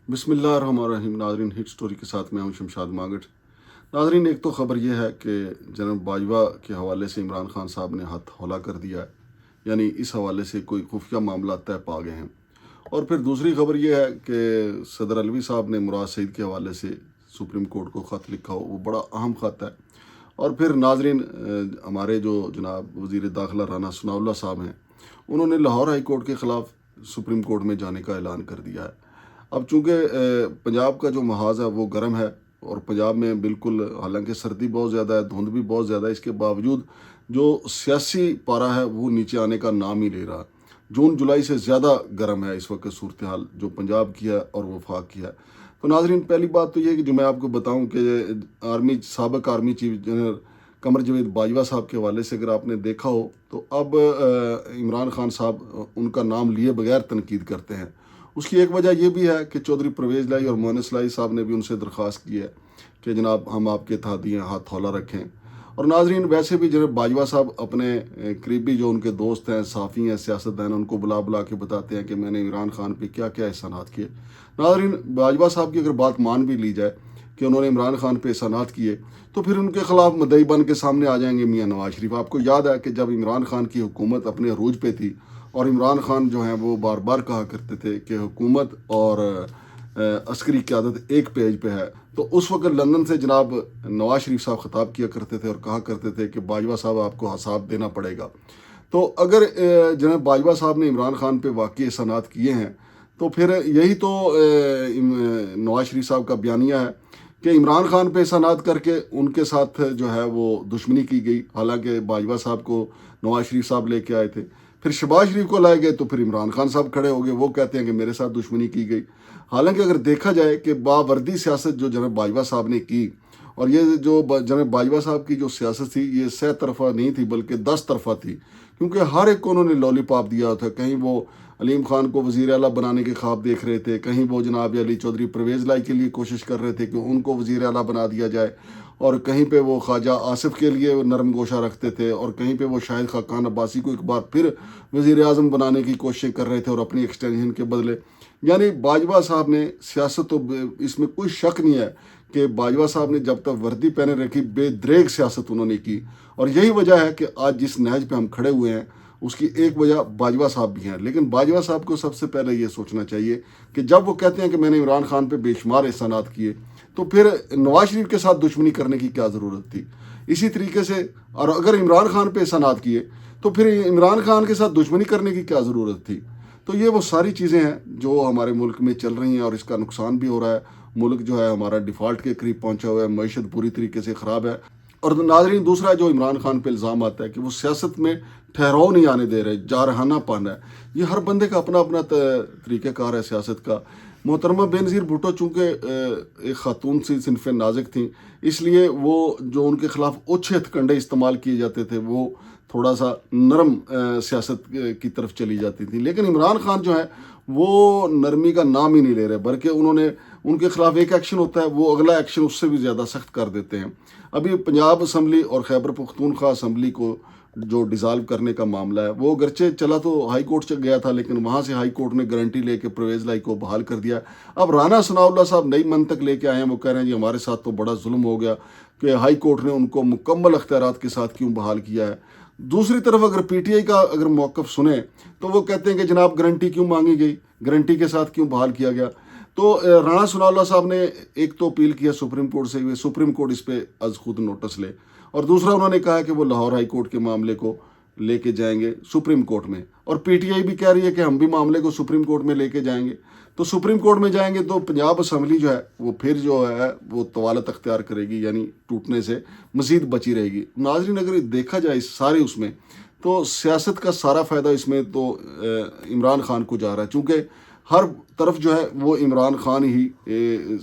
بسم اللہ الرحمن الرحیم۔ ناظرین، ہٹ سٹوری کے ساتھ میں ہوں شمشاد مانگٹ۔ ناظرین، ایک تو خبر یہ ہے کہ جناب باجوہ کے حوالے سے عمران خان صاحب نے ہاتھ ہولہ کر دیا ہے، یعنی اس حوالے سے کوئی خفیہ معاملات طے پا گئے ہیں۔ اور پھر دوسری خبر یہ ہے کہ صدر علوی صاحب نے مراد سعید کے حوالے سے سپریم کورٹ کو خط لکھا ہو، وہ بڑا اہم خط ہے۔ اور پھر ناظرین، ہمارے جو جناب وزیر داخلہ رانا ثناء اللہ صاحب ہیں، انہوں نے لاہور ہائی کورٹ کے خلاف سپریم کورٹ میں جانے کا اعلان کر دیا ہے۔ اب چونکہ پنجاب کا جو محاذ ہے وہ گرم ہے، اور پنجاب میں بالکل حالانکہ سردی بہت زیادہ ہے، دھند بھی بہت زیادہ ہے، اس کے باوجود جو سیاسی پارہ ہے وہ نیچے آنے کا نام ہی لے رہا۔ جون جولائی سے زیادہ گرم ہے اس وقت صورتحال جو پنجاب کی ہے اور وفاق کی ہے۔ تو ناظرین، پہلی بات تو یہ کہ جو میں آپ کو بتاؤں کہ سابق army chief general Qamar Javed Bajwa صاحب کے حوالے سے اگر آپ نے دیکھا ہو تو اب عمران خان صاحب ان کا نام لیے بغیر تنقید کرتے ہیں۔ اس کی ایک وجہ یہ بھی ہے کہ چودھری پرویز لائی اور مونس لائی صاحب نے بھی ان سے درخواست کی ہے کہ جناب ہم آپ کے اتحادیے ہاتھ ہولہ رکھیں۔ اور ناظرین، ویسے بھی جناب باجوہ صاحب اپنے قریبی جو ان کے دوست ہیں، صحافی ہیں، سیاستدان، ان کو بلا بلا کے بتاتے ہیں کہ میں نے عمران خان پہ کیا کیا احسانات کیے۔ ناظرین، باجوہ صاحب کی اگر بات مان بھی لی جائے کہ انہوں نے عمران خان پہ احسانات کیے، تو پھر ان کے خلاف مدعی بن کے سامنے آ جائیں گے میاں نواز شریف۔ آپ کو یاد ہے کہ جب عمران خان کی حکومت اپنے عروج پہ تھی اور عمران خان جو ہیں وہ بار بار کہا کرتے تھے کہ حکومت اور عسکری قیادت ایک پیج پہ ہے، تو اس وقت لندن سے جناب نواز شریف صاحب خطاب کیا کرتے تھے اور کہا کرتے تھے کہ باجوہ صاحب آپ کو حساب دینا پڑے گا۔ تو اگر جناب باجوہ صاحب نے عمران خان پہ واقعی احسانات کیے ہیں تو پھر یہی تو نواز شریف صاحب کا بیانیہ ہے کہ عمران خان پہ احسانات کر کے ان کے ساتھ جو ہے وہ دشمنی کی گئی، حالانکہ باجوہ صاحب کو نواز شریف صاحب لے کے آئے تھے۔ پھر شہباز شریف کو لائے گئے تو پھر عمران خان صاحب کھڑے ہو گئے، وہ کہتے ہیں کہ میرے ساتھ دشمنی کی گئی۔ حالانکہ اگر دیکھا جائے کہ باوردی سیاست جو جناب باجوہ صاحب نے کی، اور یہ جو جناب باجوہ صاحب کی جو سیاست تھی یہ 6 طرفہ نہیں تھی بلکہ 10 طرفہ تھی، کیونکہ ہر ایک کو انہوں نے لولی پاپ دیا تھا۔ کہیں وہ علیم خان کو وزیر اعلیٰ بنانے کے خواب دیکھ رہے تھے، کہیں وہ جناب علی چودھری پرویز لائی کے لیے کوشش کر رہے تھے کہ ان کو وزیر اعلیٰ بنا دیا جائے، اور کہیں پہ وہ خواجہ آصف کے لیے نرم گوشہ رکھتے تھے، اور کہیں پہ وہ شاہد خاقان عباسی کو ایک بار پھر وزیر اعظم بنانے کی کوششیں کر رہے تھے اور اپنی ایکسٹینشن کے بدلے۔ یعنی باجوہ صاحب نے سیاست، تو اس میں کوئی شک نہیں ہے کہ باجوہ صاحب نے جب تک وردی پہنے رکھی بے دریغ سیاست انہوں نے کی، اور یہی وجہ ہے کہ آج جس نہج پہ ہم کھڑے ہوئے ہیں اس کی ایک وجہ باجوہ صاحب بھی ہیں۔ لیکن باجوہ صاحب کو سب سے پہلے یہ سوچنا چاہیے کہ جب وہ کہتے ہیں کہ میں نے عمران خان پہ بے شمار احسانات کیے، تو پھر نواز شریف کے ساتھ دشمنی کرنے کی کیا ضرورت تھی؟ اسی طریقے سے، اور اگر عمران خان پہ احسانات کیے تو پھر عمران خان کے ساتھ دشمنی کرنے کی کیا ضرورت تھی؟ تو یہ وہ ساری چیزیں ہیں جو ہمارے ملک میں چل رہی ہیں، اور اس کا نقصان بھی ہو رہا ہے۔ ملک جو ہے ہمارا ڈیفالٹ کے قریب پہنچا ہوا ہے، معیشت پوری طریقے سے خراب ہے۔ اور ناظرین، دوسرا جو عمران خان پہ الزام آتا ہے کہ وہ سیاست میں ٹھہراؤ نہیں آنے دے رہے، جارحانہ پن ہے۔ یہ ہر بندے کا اپنا اپنا طریقہ کار ہے سیاست کا۔ محترمہ بینظیر بھٹو چونکہ ایک خاتون سی صنف نازک تھیں، اس لیے وہ جو ان کے خلاف اوچھے ہتھ کنڈے استعمال کیے جاتے تھے وہ تھوڑا سا نرم سیاست کی طرف چلی جاتی تھی۔ لیکن عمران خان جو ہے وہ نرمی کا نام ہی نہیں لے رہے، بلکہ ان کے خلاف ایک ایکشن ہوتا ہے، وہ اگلا ایکشن اس سے بھی زیادہ سخت کر دیتے ہیں۔ ابھی پنجاب اسمبلی اور خیبر پختونخوا اسمبلی کو جو ڈیزالو کرنے کا معاملہ ہے، وہ اگرچہ چلا تو ہائی کورٹ سے گیا تھا، لیکن وہاں سے ہائی کورٹ نے گارنٹی لے کے پرویز لائی کو بحال کر دیا۔ اب رانا ثناء اللہ صاحب نئی منطق لے کے آئے ہیں، وہ کہہ رہے ہیں جی ہمارے ساتھ تو بڑا ظلم ہو گیا کہ ہائی کورٹ نے ان کو مکمل اختیارات کے ساتھ کیوں بحال کیا ہے۔ دوسری طرف اگر پی ٹی آئی کا اگر موقف سنیں تو وہ کہتے ہیں کہ جناب گارنٹی کیوں مانگی گئی، گارنٹی کے ساتھ کیوں بحال کیا گیا۔ تو رانا ثناء اللہ صاحب نے ایک تو اپیل کیا سپریم کورٹ سے، سپریم کورٹ اس پہ از خود نوٹس لے، اور دوسرا انہوں نے کہا کہ وہ لاہور ہائی کورٹ کے معاملے کو لے کے جائیں گے سپریم کورٹ میں، اور پی ٹی آئی بھی کہہ رہی ہے کہ ہم بھی معاملے کو سپریم کورٹ میں لے کے جائیں گے۔ تو سپریم کورٹ میں جائیں گے تو پنجاب اسمبلی جو ہے وہ پھر جو ہے وہ طوالت اختیار کرے گی، یعنی ٹوٹنے سے مزید بچی رہے گی۔ ناظرین، اگر دیکھا جائے سارے اس میں تو سیاست کا سارا فائدہ اس میں تو عمران خان کو جا رہا ہے، چونکہ ہر طرف جو ہے وہ عمران خان ہی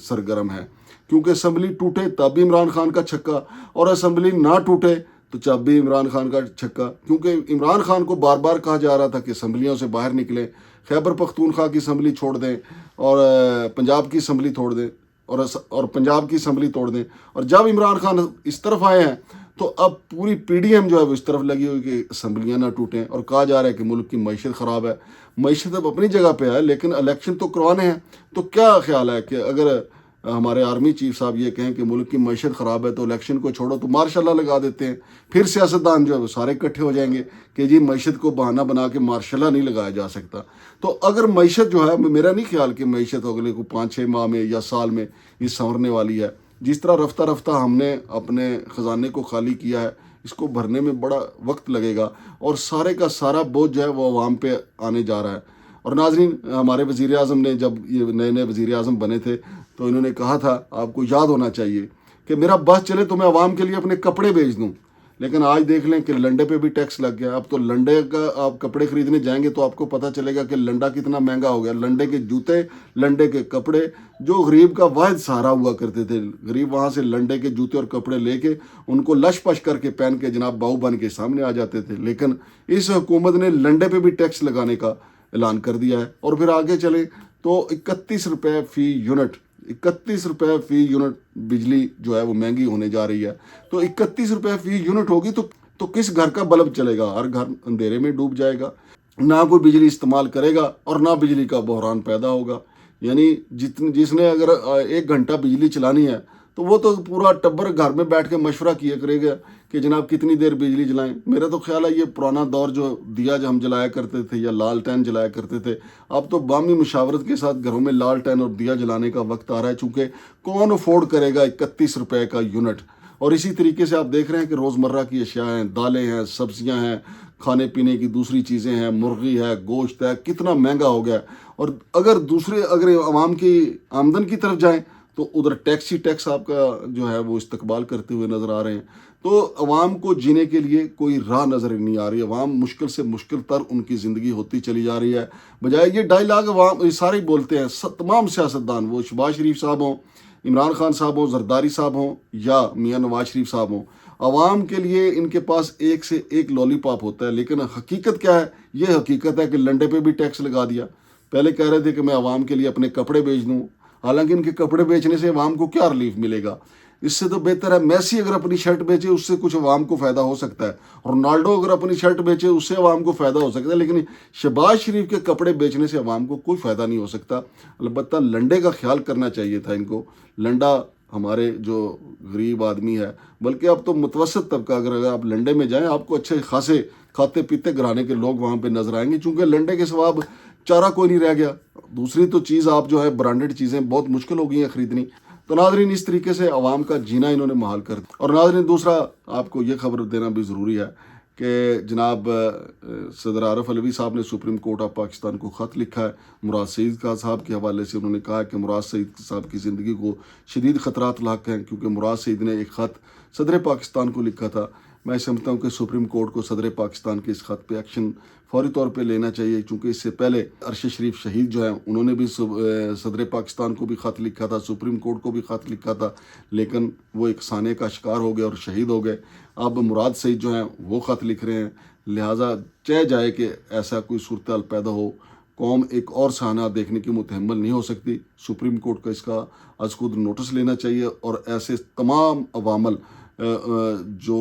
سرگرم ہے، کیونکہ اسمبلی ٹوٹے تب بھی عمران خان کا چھکا، اور اسمبلی نہ ٹوٹے تو جب بھی عمران خان کا چھکا، کیونکہ عمران خان کو بار بار کہا جا رہا تھا کہ اسمبلیوں سے باہر نکلیں، خیبر پختونخوا کی اسمبلی چھوڑ دیں اور پنجاب کی اسمبلی چھوڑ دیں، اور پنجاب کی اسمبلی توڑ دیں۔ اور جب عمران خان اس طرف آئے ہیں تو اب پوری پی ڈی ایم جو ہے وہ اس طرف لگی ہوئی کہ اسمبلیاں نہ ٹوٹیں، اور کہا جا رہا ہے کہ ملک کی معیشت خراب ہے۔ معیشت اب اپنی جگہ پہ ہے، لیکن الیکشن تو کروانے ہیں۔ تو کیا خیال ہے کہ اگر ہمارے آرمی چیف صاحب یہ کہیں کہ ملک کی معیشت خراب ہے تو الیکشن کو چھوڑو، تو مارشاء اللہ لگا دیتے ہیں، پھر سیاستدان جو ہے وہ سارے اکٹھے ہو جائیں گے کہ جی معیشت کو بہانہ بنا کے مارشاء اللہ نہیں لگایا جا سکتا۔ تو اگر معیشت جو ہے، میرا نہیں خیال کہ معیشت اگلے کو 5-6 ماہ میں یا سال میں یہ سنورنے والی ہے۔ جس طرح رفتہ رفتہ ہم نے اپنے خزانے کو خالی کیا ہے، اس کو بھرنے میں بڑا وقت لگے گا، اور سارے کا سارا بوجھ جو ہے وہ عوام پہ آنے جا رہا ہے۔ اور ناظرین، ہمارے وزیر اعظم نے جب یہ نئے نئے وزیر اعظم بنے تھے تو انہوں نے کہا تھا، آپ کو یاد ہونا چاہیے کہ میرا بس چلے تو میں عوام کے لیے اپنے کپڑے بیچ دوں، لیکن آج دیکھ لیں کہ لنڈے پہ بھی ٹیکس لگ گیا۔ اب تو لنڈے کا آپ کپڑے خریدنے جائیں گے تو آپ کو پتہ چلے گا کہ لنڈا کتنا مہنگا ہو گیا۔ لنڈے کے جوتے، لنڈے کے کپڑے، جو غریب کا واحد سہارا ہوا کرتے تھے، غریب وہاں سے لنڈے کے جوتے اور کپڑے لے کے ان کو لش پش کر کے پہن کے جناب باؤ بن کے سامنے آ جاتے تھے، لیکن اس حکومت نے لنڈے پہ بھی ٹیکس لگانے کا اعلان کر دیا ہے۔ اور پھر آگے چلیں تو 31 روپے فی یونٹ، 31 روپے فی یونٹ بجلی جو ہے وہ مہنگی ہونے جا رہی ہے۔ تو 31 روپے فی یونٹ ہوگی تو کس گھر کا بلب چلے گا؟ ہر گھر اندھیرے میں ڈوب جائے گا، نہ کوئی بجلی استعمال کرے گا اور نہ بجلی کا بحران پیدا ہوگا۔ یعنی جس نے اگر 1 گھنٹہ بجلی چلانی ہے تو وہ تو پورا ٹبر گھر میں بیٹھ کے مشورہ کیا کرے گا کہ جناب کتنی دیر بجلی جلائیں۔ میرا تو خیال ہے یہ پرانا دور جو دیا جو ہم جلایا کرتے تھے یا لالٹین جلایا کرتے تھے، اب تو باہمی مشاورت کے ساتھ گھروں میں لالٹین اور دیا جلانے کا وقت آ رہا ہے، چونکہ کون افورڈ کرے گا 31 روپے کا یونٹ۔ اور اسی طریقے سے آپ دیکھ رہے ہیں کہ روزمرہ کی اشیاء ہیں، دالیں ہیں، سبزیاں ہیں، کھانے پینے کی دوسری چیزیں ہیں، مرغی ہے، گوشت ہے، کتنا مہنگا ہو گیا ہے۔ اور اگر عوام کی آمدن کی طرف جائیں تو ادھر ٹیکس ہی ٹیکس آپ کا جو ہے وہ استقبال کرتے ہوئے نظر آ رہے ہیں۔ تو عوام کو جینے کے لیے کوئی راہ نظر نہیں آ رہی ہے، عوام مشکل سے مشکل تر ان کی زندگی ہوتی چلی جا رہی ہے۔ بجائے یہ ڈائلاگ عوام سارے بولتے ہیں، تمام سیاستدان، وہ شہباز شریف صاحب ہوں، عمران خان صاحب ہوں، زرداری صاحب ہوں یا میاں نواز شریف صاحب ہوں، عوام کے لیے ان کے پاس ایک سے ایک لولی پاپ ہوتا ہے، لیکن حقیقت کیا ہے؟ یہ حقیقت ہے کہ لنڈے پہ بھی ٹیکس لگا دیا۔ پہلے کہہ رہے تھے کہ میں عوام کے لیے اپنے کپڑے بیچ دوں، حالانکہ ان کے کپڑے بیچنے سے عوام کو کیا ریلیف ملے گا؟ اس سے تو بہتر ہے میسی اگر اپنی شرٹ بیچے، اس سے کچھ عوام کو فائدہ ہو سکتا ہے، رونالڈو اگر اپنی شرٹ بیچے اس سے عوام کو فائدہ ہو سکتا ہے، لیکن شہباز شریف کے کپڑے بیچنے سے عوام کو کوئی فائدہ نہیں ہو سکتا۔ البتہ لنڈے کا خیال کرنا چاہیے تھا ان کو۔ لنڈا ہمارے جو غریب آدمی ہے، بلکہ اب تو متوسط طبقہ، اگر آپ لنڈے میں جائیں آپ کو اچھے خاصے کھاتے پیتے گھرانے کے لوگ وہاں پہ نظر آئیں گے، چونکہ لنڈے کے سوا اب چارہ کوئی نہیں رہ گیا۔ دوسری تو چیز آپ جو ہے برانڈڈ چیزیں بہت مشکل ہو گئی ہیں خریدنی۔ تو ناظرین، اس طریقے سے عوام کا جینا انہوں نے محال کر دیا۔ اور ناظرین، دوسرا آپ کو یہ خبر دینا بھی ضروری ہے کہ جناب صدر عارف علوی صاحب نے سپریم کورٹ آف پاکستان کو خط لکھا ہے مراد سعید کا صاحب کے حوالے سے۔ انہوں نے کہا کہ مراد سعید صاحب کی زندگی کو شدید خطرات لاحق ہیں، کیونکہ مراد سعید نے ایک خط صدر پاکستان کو لکھا تھا۔ میں سمجھتا ہوں کہ سپریم کورٹ کو صدر پاکستان کے اس خط پہ ایکشن فوری طور پہ لینا چاہیے، چونکہ اس سے پہلے ارشد شریف شہید جو ہیں انہوں نے بھی صدر پاکستان کو بھی خط لکھا تھا، سپریم کورٹ کو بھی خط لکھا تھا، لیکن وہ ایک سانے کا شکار ہو گئے اور شہید ہو گئے۔ اب مراد سعید جو ہیں وہ خط لکھ رہے ہیں، لہٰذا چاہ جائے کہ ایسا کوئی صورتحال پیدا ہو، قوم ایک اور سانحہ دیکھنے کی متحمل نہیں ہو سکتی۔ سپریم کورٹ کا اس کا از خود نوٹس لینا چاہیے اور ایسے تمام عوامل جو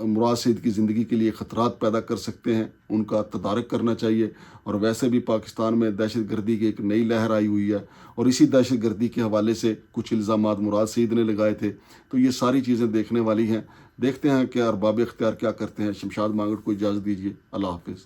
مراد سعید کی زندگی کے لیے خطرات پیدا کر سکتے ہیں ان کا تدارک کرنا چاہیے۔ اور ویسے بھی پاکستان میں دہشت گردی کی ایک نئی لہر آئی ہوئی ہے، اور اسی دہشت گردی کے حوالے سے کچھ الزامات مراد سعید نے لگائے تھے۔ تو یہ ساری چیزیں دیکھنے والی ہیں، دیکھتے ہیں کہ ارباب اختیار کیا کرتے ہیں۔ شمشاد مانگٹ کو اجازت دیجیے، اللہ حافظ۔